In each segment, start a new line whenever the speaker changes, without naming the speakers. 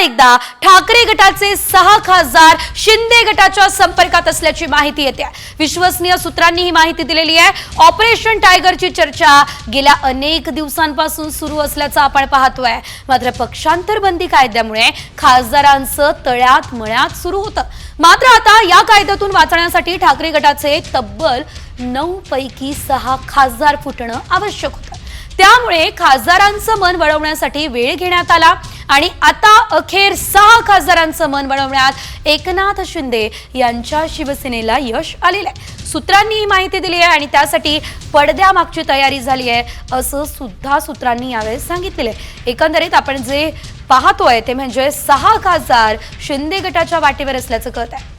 एकदा ठाकरे गटाचे 6 खासदार शिंदे गटाच्या संपर्कात असल्याची माहिती येते। विश्वसनीय सूत्रांनी ही माहिती दिलेली आहे। ऑपरेशन टायगरची चर्चा गेल्या अनेक दिवसांपासून सुरू असल्याचं आपण पाहतोय। मात्र पक्षांतर बंदी कायद्यामुळे खासदारांचं तळ्यात मळ्यात सुरू होतं। मात्र आता या कायद्यातून वाचण्यासाठी ठाकरे गटाचे तब्बल 9 पैकी 6 खासदार फुटणं आवश्यक होतं। त्यामुळे खासदारांचं मन वळवण्यासाठी वेळ घेण्यात आला आणि आता अखेर 6 खासदारांचं मन वळवण्यात एकनाथ शिंदे यांच्या शिवसेनेला यश आलेलं आहे। सूत्रांनी ही माहिती दिली आहे आणि त्यासाठी पडद्यामागची तयारी झाली आहे असं सुद्धा सूत्रांनी यावेळी सांगितलेलं आहे। एकंदरीत आपण जे पाहतोय ते म्हणजे 6 खासदार शिंदे गटाच्या वाटेवर असल्याचं कळत आहे।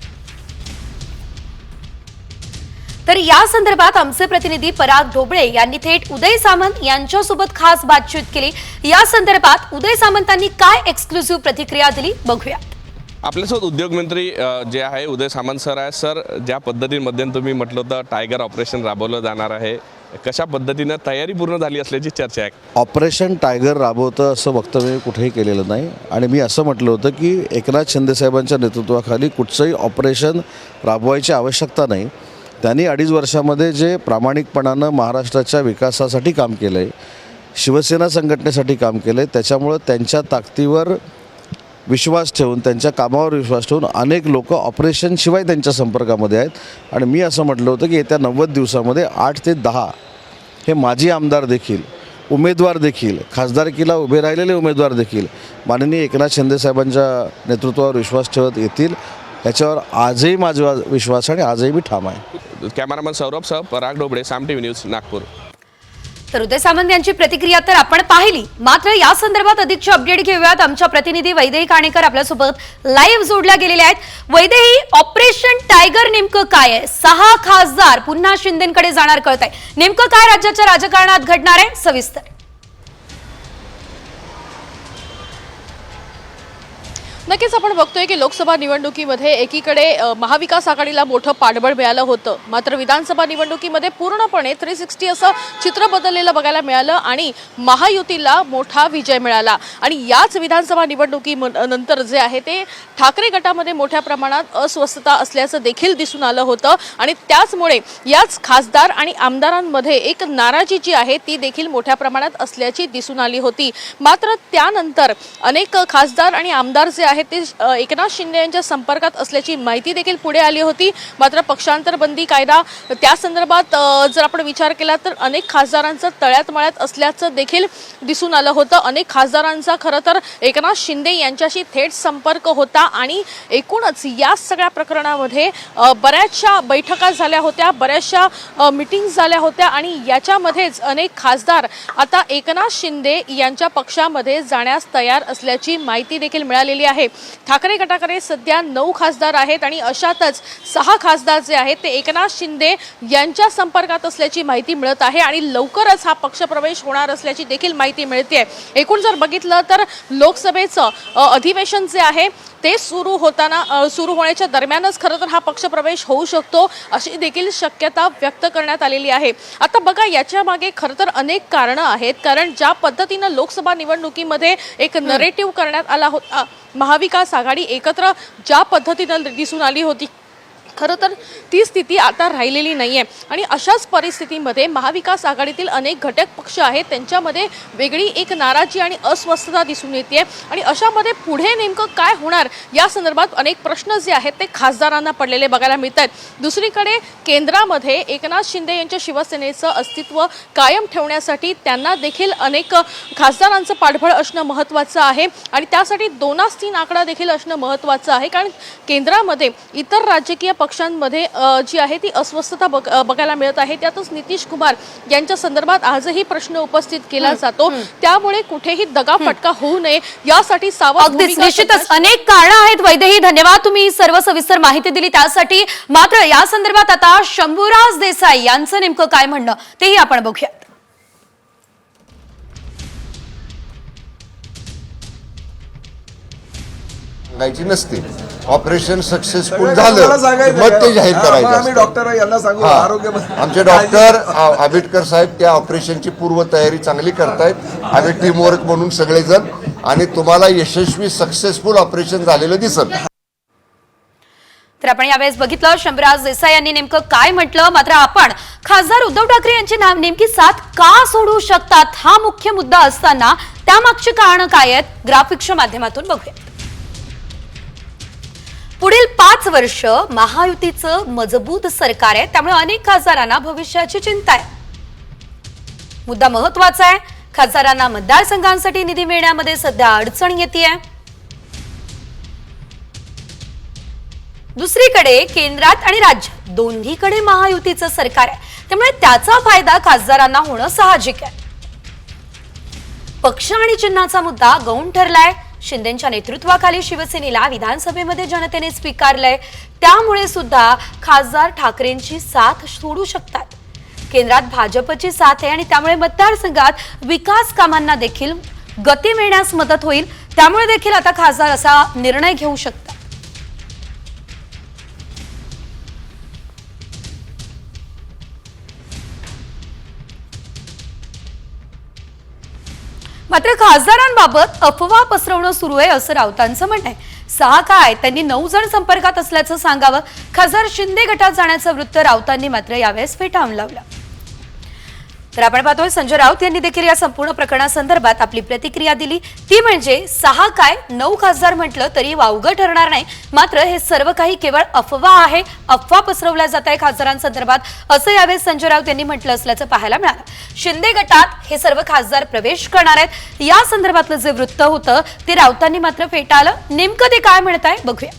तर या संदर्भात आमचे प्रतिनिधी पराग ढोबळे यांनी थेट उदय सामंत यांच्यासोबत खास बातचीत केली। या संदर्भात उदय सामंतांनी काय एक्सक्लुसिव्ह प्रतिक्रिया दिली बघूया।
आपल्यासोबत उद्योगमंत्री जे आहे उदय सामंत सर आहे। सर, ज्या पद्धतीमध्ये तुम्ही म्हटलं होतं टायगर ऑपरेशन राबवलं जाणार आहे, कशा पद्धतीनं तयारी पूर्ण झाली असल्याची चर्चा आहे?
ऑपरेशन टायगर राबवतं असं वक्तव्य कुठेही केलेलं नाही आणि मी असं म्हटलं होतं की एकनाथ शिंदे साहेबांच्या नेतृत्वाखाली कुठचंही ऑपरेशन राबवायची आवश्यकता नाही। त्यांनी 2.5 वर्षामध्ये जे प्रामाणिकपणानं महाराष्ट्राच्या विकासासाठी काम केलं आहे, शिवसेना संघटनेसाठी काम केलं आहे, त्याच्यामुळं त्यांच्या ताकदीवर विश्वास ठेवून, त्यांच्या कामावर विश्वास ठेवून अनेक लोक ऑपरेशनशिवाय त्यांच्या संपर्कामध्ये आहेत। आणि मी असं म्हटलं होतं की येत्या 90 दिवसामध्ये 8 ते 10 हे माजी आमदार देखील, उमेदवार देखील, खासदारकीला उभे राहिलेले उमेदवार देखील माननीय एकनाथ शिंदे साहेबांच्या नेतृत्वावर विश्वास ठेवत येतील, याच्यावर आजही माझा विश्वास आणि आजही मी ठाम आहे।
कॅमेरामन सौरभ सह पराग ढोबळे, साम टीव्ही न्यूज, नागपूर।
तर उदय सामंत यांची प्रतिक्रिया तर आपण पाहिली, मात्र या संदर्भात अधिकची अपडेट घेऊयात। आमच्या प्रतिनिधी वैदेही काणेकर आपल्यासोबत लाईव्ह जोडल्या गेलेले आहेत। वैदेही, ऑपरेशन टायगर नेमकं काय आहे? 6 खासदार पुन्हा शिंदेंकडे जाणार कळत आहे, नेमकं काय राज्याच्या राजकारणात घडणार आहे सविस्तर?
नक्कीच आपण बघतोय की लोकसभा निवडणुकीमध्ये एकीकडे महाविकास आघाडीला मोठं पाठबळ मिळालं होतं, मात्र विधानसभा निवडणुकीमध्ये पूर्णपणे 360 असं चित्र बदललेलं बघायला मिळालं आणि महायुतीला मोठा विजय मिळाला। आणि याच विधानसभा निवडणुकीनंतर जे आहे ते ठाकरे गटामध्ये मोठ्या प्रमाणात अस्वस्थता असल्याचं देखील दिसून आलं होतं आणि त्याचमुळे याच खासदार आणि आमदारांमध्ये एक नाराजी जी आहे ती देखील मोठ्या प्रमाणात असल्याची दिसून आली होती। मात्र त्यानंतर अनेक खासदार आणि आमदार जे ते एकनाथ शिंदे यांच्या संपर्कात असल्याची माहिती देखील पुढे आली होती। मात्र पक्षांतर बंदी कायदा त्या संदर्भात जर आपण विचार केला तर अनेक खासदारांचं तळ्यात मळ्यात असल्याचं देखील दिसून आलं होतं। अनेक खासदारांचा खरं तर एकनाथ शिंदे यांच्याशी थेट संपर्क होता आणि एकूणच या सगळ्या प्रकरणामध्ये बऱ्याचशा बैठका झाल्या होत्या, बऱ्याचशा मीटिंग्स झाल्या होत्या आणि याच्यामध्येच अनेक खासदार आता एकनाथ शिंदे यांच्या पक्षामध्ये जाण्यास तयार असल्याची माहिती देखील मिळालेली आहे। ठाकरे गटाकडे सध्या 9 खासदार आहेत आणि अशातच 6 खासदार जे आहेत ते एकनाथ शिंदे यांच्या संपर्कात असल्याची माहिती मिळत आहे आणि लवकरच हा पक्षप्रवेश होणार असल्याची देखील माहिती मिळते। एकूण जर बघितलं तर लोकसभेचं अधिवेशन जे आहे ते सुरू होण्याच्या दरम्यानच खरं तर हा पक्षप्रवेश होऊ शकतो अशी देखील शक्यता व्यक्त करण्यात आलेली आहे। आता बघा, याच्या मागे खरं तर अनेक कारणं आहेत, कारण ज्या पद्धतीनं लोकसभा निवडणुकीमध्ये एक नरेटिव्ह करण्यात आला होता, महाविकास आघाडी एकत्र ज्या पद्धतीनं दिसून आली होती, खरं तर ती स्थिती आता राहिलेली नाहीये आणि अशाच परिस्थितीमध्ये महाविकास आघाडीतील अनेक घटक पक्ष आहेत त्यांच्यामध्ये वेगळी एक नाराजी आणि अस्वस्थता दिसून येते आणि अशामध्ये पुढे नेमकं काय होणार या संदर्भात अनेक प्रश्न जे आहेत ते खासदारांना पडलेले बघायला मिळतात। दुसरीकडे केंद्रामध्ये एकनाथ शिंदे यांच्या शिवसेनेचं अस्तित्व कायम ठेवण्यासाठी त्यांना देखील अनेक खासदारांचं पाठबळ असणं महत्त्वाचं आहे आणि त्यासाठी 2-3 आकडा देखील असणं महत्त्वाचं आहे, कारण केंद्रामध्ये इतर राजकीय पक्षांमध्ये जी आहे ती अस्वस्थता बघायला मिळत आहे। त्यातच नितीश कुमार यांच्या संदर्भात आजही प्रश्न उपस्थित केला जातो, त्यामुळे कुठेही दगाफटका होऊ नये यासाठी सावध भूमिका।
निश्चितच अनेक कारणं आहेत। वैदेही, धन्यवाद, तुम्ही सर्व सविस्तर माहिती दिली त्यासाठी। मात्र या संदर्भात आता शंभूराज देसाई यांचं नेमकं काय म्हणणं तेही आपण बघूया।
सांगायची नसते, ऑपरेशन सक्सेसफुल झालं मग ते जाहीर करायचं।
आम्ही डॉक्टर यांना सांगू, आरोग्य
आमचे डॉक्टर आंबेडकर साहेब त्या ऑपरेशनची पूर्व तयारी चांगली करतायत। आम्ही टीम वर्क म्हणून सगळेजण आणि तुम्हाला यशस्वी सक्सेसफुल ऑपरेशन झालेलं दिसत.
तर आपण यावेळेस बघितलं शंभूराज देसाई यांनी नेमकं काय म्हटलं. मात्र आपण खासदार उद्धव ठाकरे यांची नेमकी साथ का सोडू शकतात हा मुख्य मुद्दा असताना त्यामागची कारणं काय आहेत ग्राफिक्सच्या माध्यमातून बघूया. पुढील 5 वर्ष महायुतीचं मजबूत सरकार आहे, त्यामुळे अनेक खासदारांना भविष्याची चिंता आहे. मुद्दा महत्वाचा आहे. खासदारांना मतदारसंघांसाठी निधी मिळण्यामध्ये सध्या अडचण येते. दुसरीकडे केंद्रात आणि राज्यात दोन्हीकडे महायुतीचं सरकार आहे, त्यामुळे त्याचा फायदा खासदारांना होणं साहजिक आहे. पक्ष आणि चिन्हाचा मुद्दा गौण ठरलाय. शिंदेच्या नेतृत्वाखाली शिवसेनेला विधानसभेमध्ये जनतेने स्वीकारलंय, त्यामुळे सुद्धा खासदार ठाकरेंची साथ सोडू शकतात. केंद्रात भाजपची साथ आहे आणि त्यामुळे मतदारसंघात विकास कामांना देखील गती मिळण्यास मदत होईल. त्यामुळे देखील आता खासदार असा निर्णय घेऊ शकतात. मात्र खासदारांबाबत अफवा पसरवणं सुरू आहे असं राऊतांचं म्हणणं आहे. 6 काय त्यांनी 9 जण संपर्कात असल्याचं सांगावं. खासदार शिंदे गटात जाण्याचं वृत्त राऊतांनी मात्र यावेळेस फेटाळून लावलं. तर आपण पाहतोय संजय राऊत यांनी देखील या संपूर्ण प्रकरणासंदर्भात आपली प्रतिक्रिया दिली. ती म्हणजे 6 काय 9 खासदार म्हटलं तरी वावगं ठरणार नाही. मात्र हे सर्व काही केवळ अफवा आहे, अफवा पसरवल्या जात आहे खासदारांसंदर्भात, असं यावेळेस संजय राऊत यांनी म्हटलं असल्याचं पाहायला मिळालं. शिंदे गटात हे सर्व खासदार प्रवेश करणार आहेत या संदर्भातलं जे वृत्त होतं ते राऊतांनी मात्र फेटाळलं. नेमकं ते काय म्हणत आहे बघूया.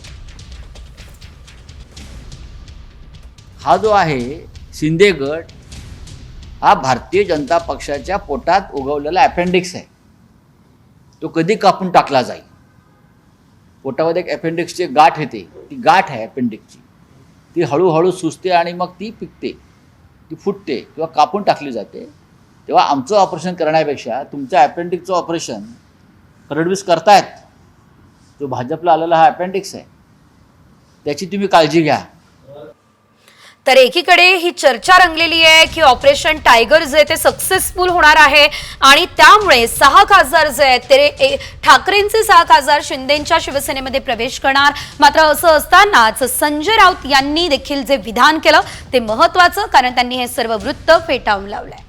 हा जो आहे शिंदे गट हा भारतीय जनता पक्षाच्या पोटात उगवलेला अपेंडिक्स आहे. तो कधी कापून टाकला जाईल. पोटामध्ये एक अपेंडिक्सची गाठ येते, ती गाठ आहे अपेंडिक्सची, ती हळूहळू सुचते आणि मग ती पिकते, ती फुटते किंवा कापून टाकली जाते. तेव्हा आमचं ऑपरेशन करण्यापेक्षा तुमच्या अपेंडिक्सचं ऑपरेशन फडणवीस करतायत. जो भाजपला आलेला हा अपेंडिक्स आहे त्याची तुम्ही काळजी घ्या.
तर एकीकडे ही चर्चा रंगलेली आहे की ऑपरेशन टायगर जे ते सक्सेसफुल होणार आहे आणि त्यामुळे 6 खासदार जे आहेत ते ठाकरेंचे 6 खासदार शिंदेच्या शिवसेनेमध्ये प्रवेश करणार. मात्र असं असतानाच संजय राऊत यांनी देखील जे विधान केलं ते महत्वाचं, कारण त्यांनी हे सर्व वृत्त फेटाळून लावलंय.